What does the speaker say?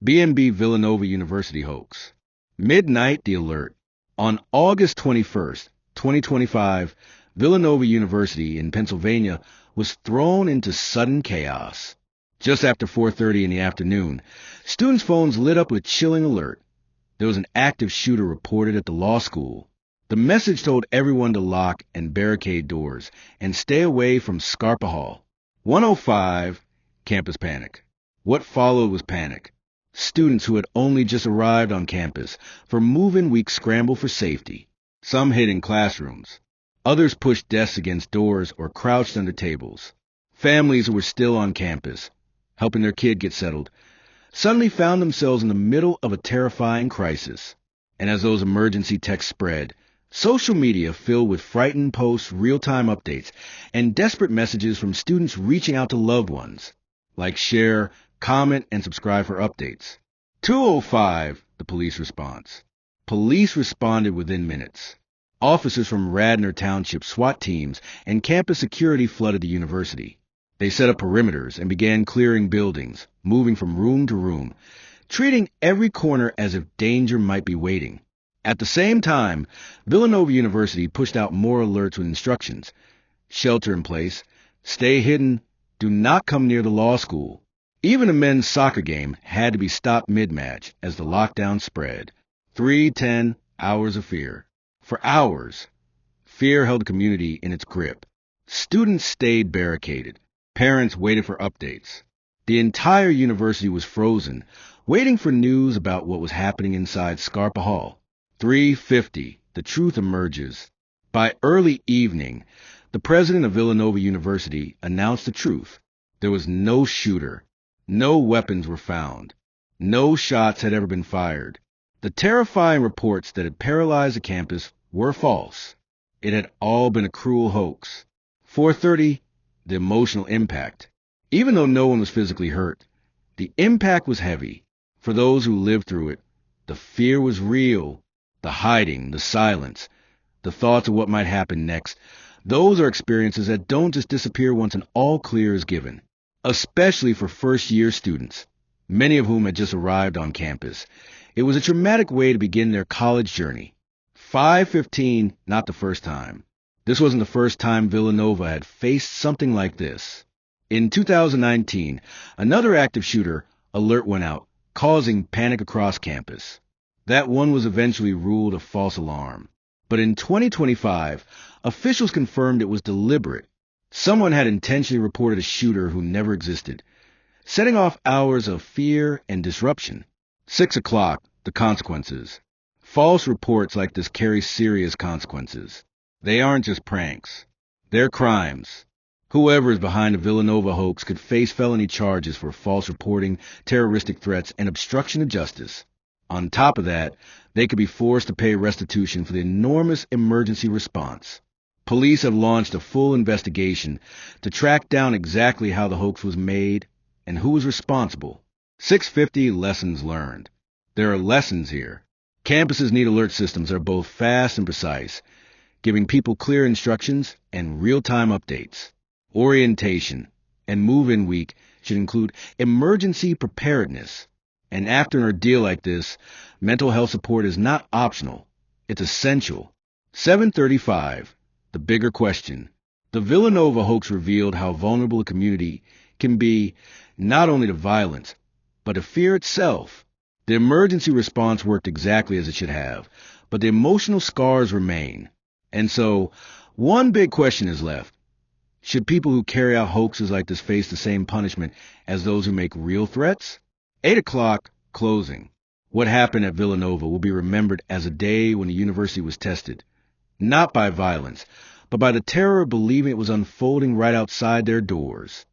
B&B Villanova University hoax. Midnight the alert. On August 21st, 2025, Villanova University in Pennsylvania was thrown into sudden chaos. Just after 4:30 in the afternoon, students' phones lit up with a chilling alert. There was an active shooter reported at the law school. The message told everyone to lock and barricade doors and stay away from Scarpa Hall. 105, campus panic. What followed was panic. Students who had only just arrived on campus for move-in week scrambled for safety. Some hid in classrooms. Others pushed desks against doors or crouched under tables. Families who were still on campus, helping their kid get settled, suddenly found themselves in the middle of a terrifying crisis. And as those emergency texts spread, social media filled with frightened posts, real-time updates, and desperate messages from students reaching out to loved ones. Like, share, comment, and subscribe for updates. 2:05, the police response. Police responded within minutes. Officers from Radnor Township SWAT teams and campus security flooded the university. They set up perimeters and began clearing buildings, moving from room to room, treating every corner as if danger might be waiting. At the same time, Villanova University pushed out more alerts with instructions. Shelter in place, stay hidden, do not come near the law school. Even a men's soccer game had to be stopped mid-match as the lockdown spread. 10 hours of fear. For hours, fear held the community in its grip. Students stayed barricaded. Parents waited for updates. The entire university was frozen, waiting for news about what was happening inside Scarpa Hall. 3:50, the truth emerges. By early evening, the president of Villanova University announced the truth. There was no shooter. No weapons were found. No shots had ever been fired. The terrifying reports that had paralyzed the campus were false. It had all been a cruel hoax. 4:30, the emotional impact. Even though no one was physically hurt, the impact was heavy. For those who lived through it, the fear was real. The hiding, the silence, the thoughts of what might happen next. Those are experiences that don't just disappear once an all clear is given. Especially for first-year students, many of whom had just arrived on campus. It was a traumatic way to begin their college journey. 5:15, not the first time. This wasn't the first time Villanova had faced something like this. In 2019, another active shooter alert went out, causing panic across campus. That one was eventually ruled a false alarm. But in 2025, officials confirmed it was deliberate. Someone had intentionally reported a shooter who never existed, setting off hours of fear and disruption. 6 o'clock, the consequences. False reports like this carry serious consequences. They aren't just pranks. They're crimes. Whoever is behind the Villanova hoax could face felony charges for false reporting, terroristic threats, and obstruction of justice. On top of that, they could be forced to pay restitution for the enormous emergency response. Police have launched a full investigation to track down exactly how the hoax was made and who was responsible. 6:50, lessons learned. There are lessons here. Campuses need alert systems that are both fast and precise, giving people clear instructions and real-time updates. Orientation and move-in week should include emergency preparedness. And after an ordeal like this, mental health support is not optional. It's essential. 7:35. The bigger question. The Villanova hoax revealed how vulnerable a community can be, not only to violence, but to fear itself. The emergency response worked exactly as it should have, but the emotional scars remain. And so, one big question is left. Should people who carry out hoaxes like this face the same punishment as those who make real threats? 8 o'clock, closing. What happened at Villanova will be remembered as a day when the university was tested. Not by violence, but by the terror of believing it was unfolding right outside their doors.